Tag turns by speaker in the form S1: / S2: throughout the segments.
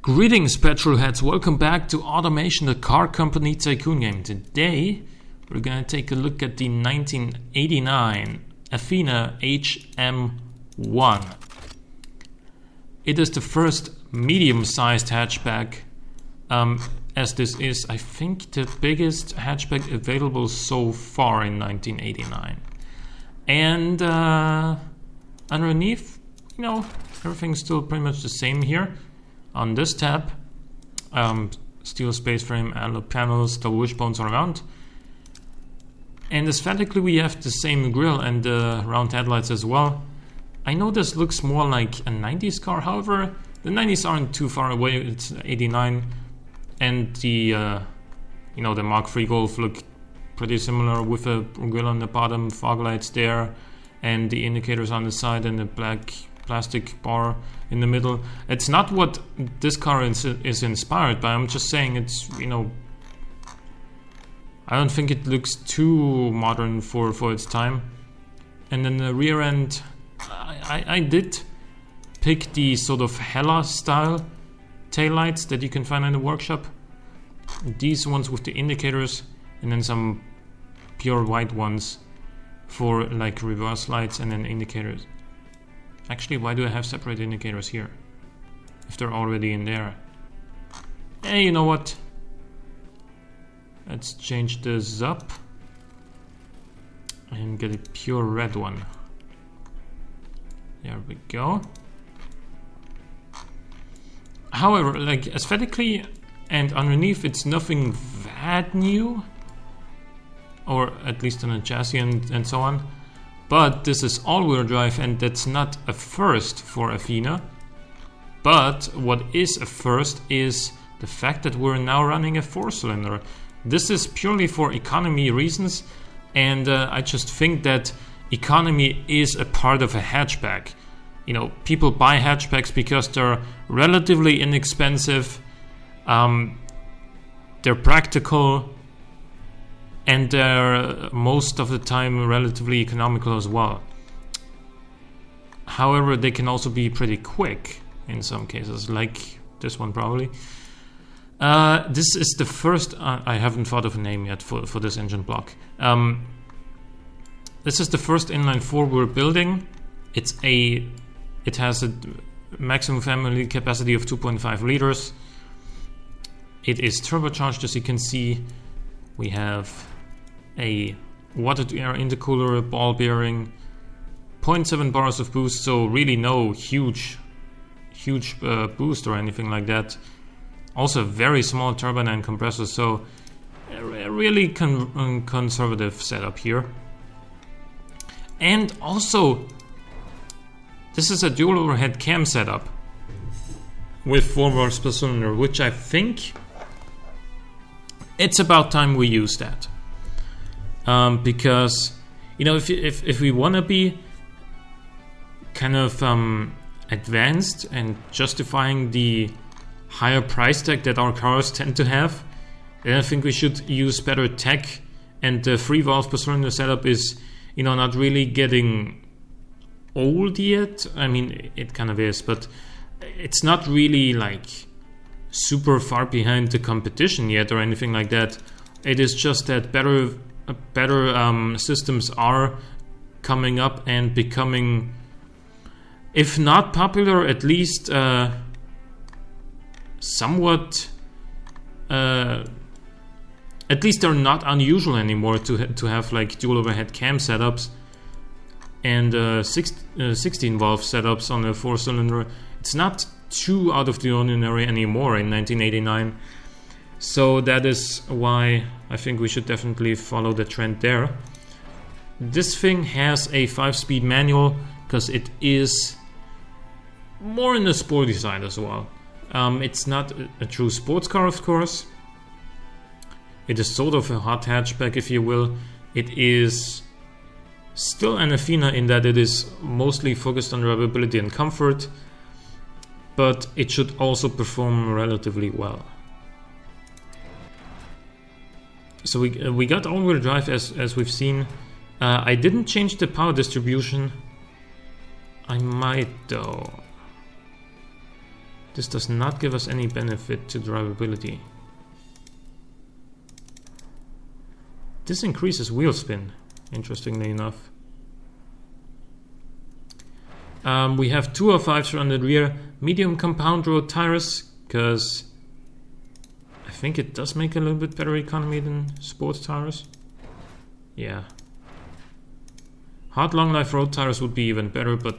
S1: Greetings, petrolheads. Welcome back to Automation, the car company tycoon game. Today, we're going to take a look at the 1989 Athena HM1. It is the first medium-sized hatchback, as this is, I think, the biggest hatchback available so far in 1989. And underneath, everything's still pretty much the same here. On this tab, steel space frame, analog panels, double wishbones all around. And aesthetically we have the same grille and round headlights as well. I know this looks more like a 90s car, however, the 90s aren't too far away. It's 89, and the the Mark III Golf look pretty similar with a grille on the bottom, fog lights there, and the indicators on the side, and the black plastic bar in the middle. It's not what this car is inspired by. I'm just saying it's, I don't think it looks too modern for its time. And then the rear end, I did pick the sort of Hella style taillights that you can find in the workshop. These ones with the indicators, and then some pure white ones for like reverse lights and then indicators. Actually, why do I have separate indicators here if they're already in there? Hey, you know what? Let's change this up and get a pure red one. There we go. However, like aesthetically and underneath, it's nothing that new, or at least on a chassis and so on. But this is all-wheel drive, and that's not a first for Athena. But what is a first is the fact that we're now running a 4-cylinder. This is purely for economy reasons, and I just think that economy is a part of a hatchback. People buy hatchbacks because they're relatively inexpensive, they're practical, and they're most of the time relatively economical as well. However, they can also be pretty quick in some cases, like this one probably. This is the first, I haven't thought of a name yet for this engine block. This is the first inline 4 we're building. It has a maximum family capacity of 2.5 liters. It is turbocharged, as you can see. We have a water-to-air intercooler, ball bearing, 0.7 bars of boost, so really no huge boost or anything like that. Also a very small turbine and compressor, so a really conservative setup here. And also, this is a dual overhead cam setup with 4 bars per cylinder, which I think it's about time we use that. Because if we want to be kind of advanced and justifying the higher price tag that our cars tend to have, then I think we should use better tech. And the 3 valve per cylinder setup is not really getting old yet. I mean, it kind of is, but it's not really like super far behind the competition yet or anything like that. It is just that better systems are coming up and becoming, if not popular, at least somewhat. At least they're not unusual anymore to have like dual overhead cam setups and 16 valve setups on a 4-cylinder. It's not too out of the ordinary anymore in 1989. So that is why I think we should definitely follow the trend there. This thing has a 5-speed manual because it is more in the sporty side as well. It's not a true sports car, of course. It is sort of a hot hatchback, if you will. It is still an Athena in that it is mostly focused on durability and comfort, but it should also perform relatively well. So we got all-wheel drive as we've seen. I didn't change the power distribution. I might though. This does not give us any benefit to drivability. This increases wheel spin, interestingly enough. We have 205s on the rear, medium compound road tires, because I think it does make a little bit better economy than sports tires. Yeah. Hard long life road tires would be even better, but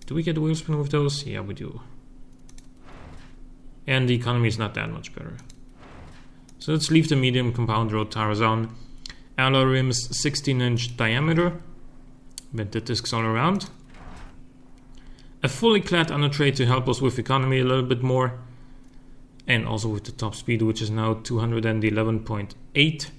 S1: do we get wheel spin with those? Yeah, we do. And the economy is not that much better. So let's leave the medium compound road tires on. Alloy rims 16-inch diameter. Vented discs all around. A fully clad under tray to help us with economy a little bit more. And also with the top speed, which is now 211.8.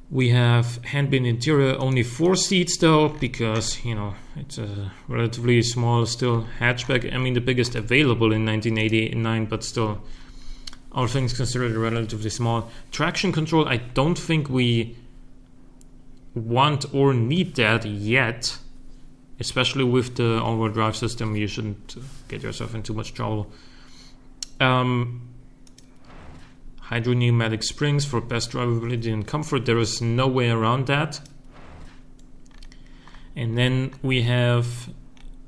S1: We have handbin interior, only 4 seats though, because, you know, it's a relatively small still hatchback. I mean, the biggest available in 1989, but still, all things considered, relatively small. Traction control, I don't think we want or need that yet, especially with the all-wheel drive system. You shouldn't get yourself in too much trouble. Hydro pneumatic springs for best drivability and comfort. There is no way around that. And then we have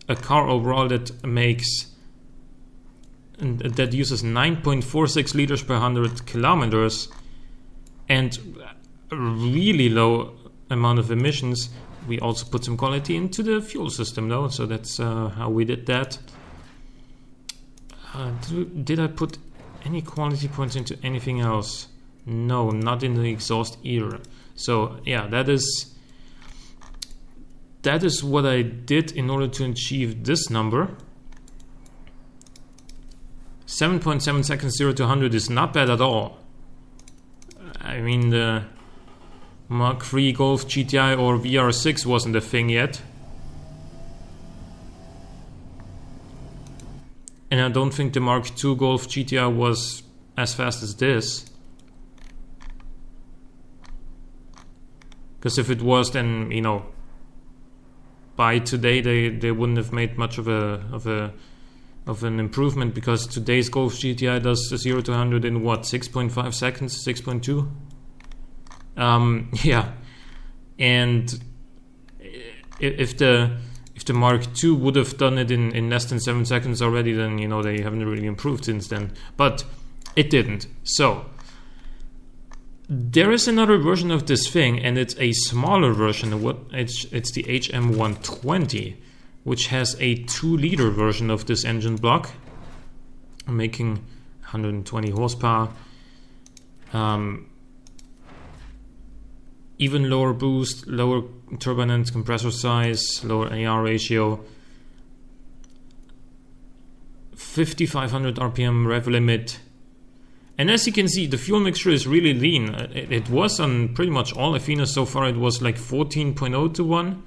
S1: a car overall that uses 9.46 liters per 100 kilometers and a really low amount of emissions. We also put some quality into the fuel system though, so that's how we did that. Did I put any quality points into anything else? No, not in the exhaust either. So yeah, that is what I did in order to achieve this number. 7.7 seconds 0 to 100 is not bad at all. I mean, the Mark III Golf GTI or VR6 wasn't a thing yet. And I don't think the Mark II Golf GTI was as fast as this. Because if it was, then, you know, by today they wouldn't have made much of an improvement, because today's Golf GTI does 0 to 100 in what, 6.5 seconds, 6.2? Yeah, and if the Mark II would have done it in less than 7 seconds already, then, you know, they haven't really improved since then. But it didn't. So there is another version of this thing, and it's a smaller version. It's the HM120, which has a 2-liter version of this engine block, making 120 horsepower. Even lower boost, lower turbine and compressor size, lower AR ratio, 5500 RPM rev limit. And as you can see, the fuel mixture is really lean. It was on pretty much all Athena so far. It was like 14.0 to 1,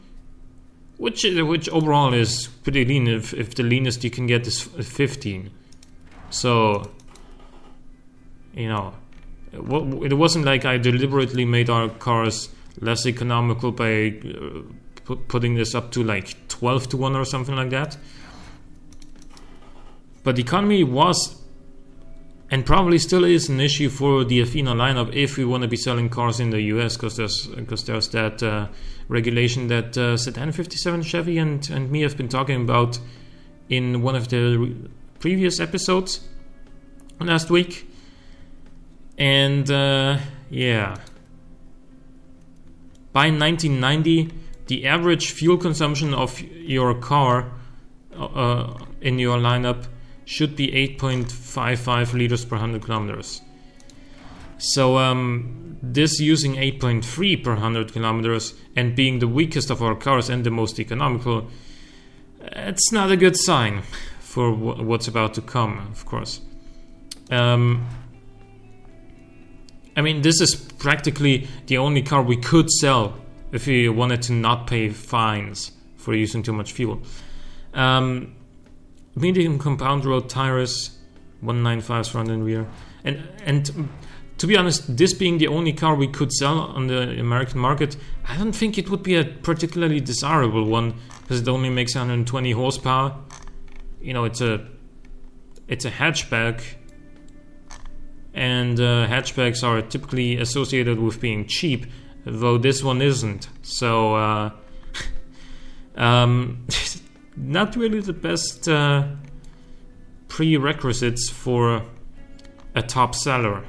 S1: which overall is pretty lean. If the leanest you can get is 15. So, you know, it wasn't like I deliberately made our cars less economical by putting this up to like 12 to 1 or something like that. But economy was, and probably still is, an issue for the Athena lineup if we want to be selling cars in the US, because there's that regulation that Sedan 57 Chevy and me have been talking about in one of the previous episodes last week. And yeah, by 1990, the average fuel consumption of your car in your lineup should be 8.55 liters per 100 kilometers. So this using 8.3 per 100 kilometers and being the weakest of our cars and the most economical, it's not a good sign for what's about to come, of course. I mean, this is practically the only car we could sell if we wanted to not pay fines for using too much fuel. Medium compound road tires, 195s front and rear. And to be honest, this being the only car we could sell on the American market, I don't think it would be a particularly desirable one, because it only makes 120 horsepower. You know, it's a hatchback, and hatchbacks are typically associated with being cheap, though this one isn't. So not really the best prerequisites for a top seller.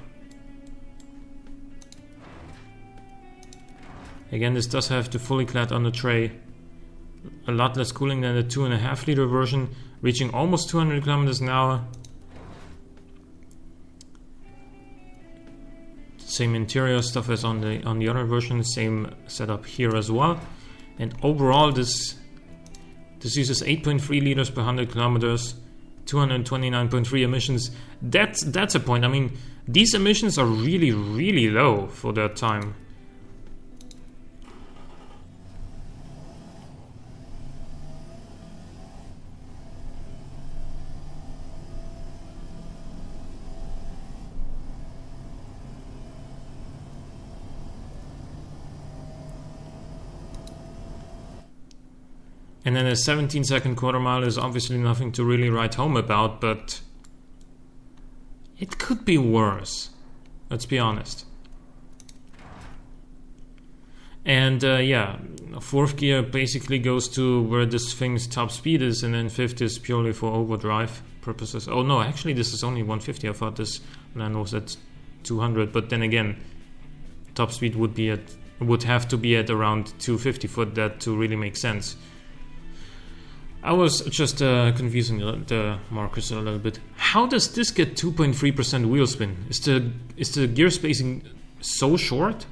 S1: Again, this does have the fully clad under tray. A lot less cooling than the 2.5 liter version, reaching almost 200 kilometers an hour. Same interior stuff as on the other version, same setup here as well. And overall, this uses 8.3 liters per 100 kilometers, 229.3 emissions. That's a point. I mean, these emissions are really, really low for that time. And then a 17-second quarter mile is obviously nothing to really write home about, but it could be worse. Let's be honest. And yeah, fourth gear basically goes to where this thing's top speed is, and then fifth is purely for overdrive purposes. Oh no, actually this is only 150. I thought this land was at 200, but then again, top speed would have to be at around 250 for that to really make sense. I was just confusing the markers a little bit. How does this get 2.3% wheel spin? Is the gear spacing so short?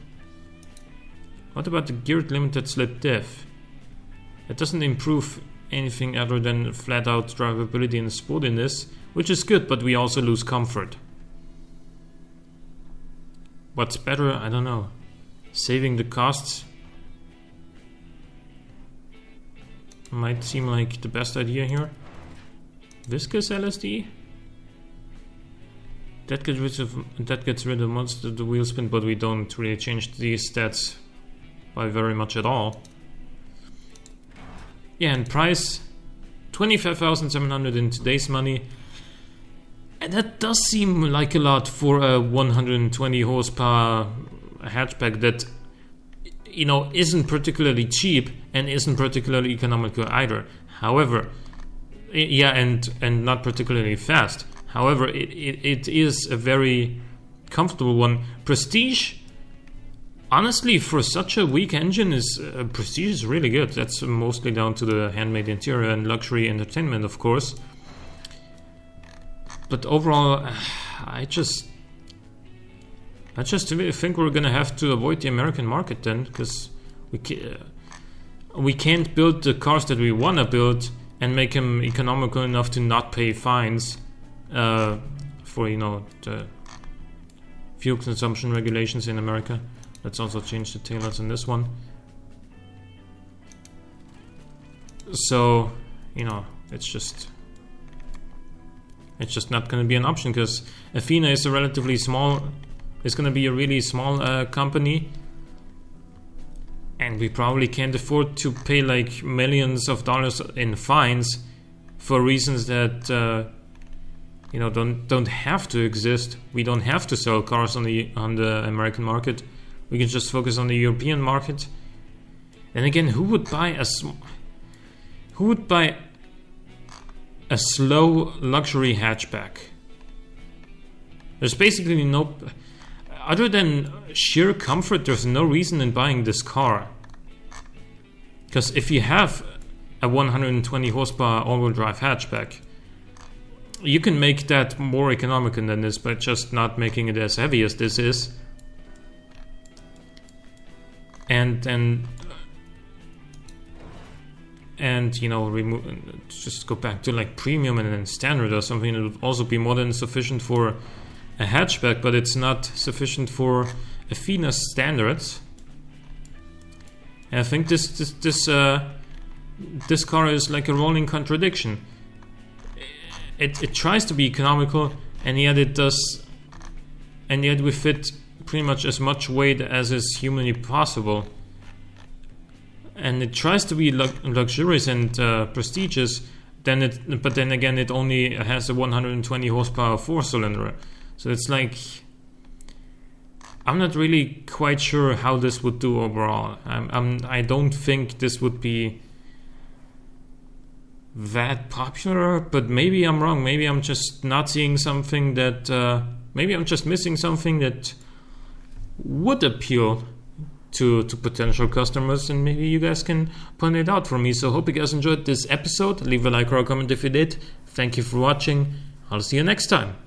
S1: What about the geared limited slip diff? It doesn't improve anything other than flat out drivability and sportiness, which is good, but we also lose comfort. What's better? I don't know. Saving the costs might seem like the best idea here. Viscous LSD? That gets rid of most of the wheel spin, but we don't really change these stats by very much at all. Yeah, and price 25,700 in today's money. And that does seem like a lot for a 120 horsepower hatchback that, you know, isn't particularly cheap and isn't particularly economical either. However, yeah, and not particularly fast. However, it is a very comfortable one. Prestige, honestly, for such a weak engine, Prestige is really good. That's mostly down to the handmade interior and luxury entertainment, of course. But overall, I just think we're gonna have to avoid the American market then, because we can't build the cars that we wanna build and make them economical enough to not pay fines for, you know, the fuel consumption regulations in America. Let's also change the taillights on this one. So, you know, it's just not going to be an option, because Athena is a relatively small. It's going to be a really small company, and we probably can't afford to pay like millions of dollars in fines for reasons that you know, don't have to exist. We don't have to sell cars on the American market. We can just focus on the European market. And again, who would buy a slow luxury hatchback? There's basically no, other than sheer comfort, there's no reason in buying this car. Because if you have a 120 horsepower all-wheel drive hatchback, you can make that more economical than this by just not making it as heavy as this is. And you know, just go back to like premium and then standard or something. It would also be more than sufficient for a hatchback, but it's not sufficient for Athena's standards. And I think this car is like a rolling contradiction. It tries to be economical, and yet it does and yet we fit pretty much as much weight as is humanly possible. And it tries to be luxurious and prestigious, but then again it only has a 120 horsepower 4-cylinder. So it's like, I'm not really quite sure how this would do overall. I don't think this would be that popular, but maybe I'm wrong. Maybe I'm just not seeing something that maybe I'm just missing something that would appeal to potential customers, and maybe you guys can point it out for me. So hope you guys enjoyed this episode. Leave a like or a comment if you did. Thank you for watching. I'll see you next time.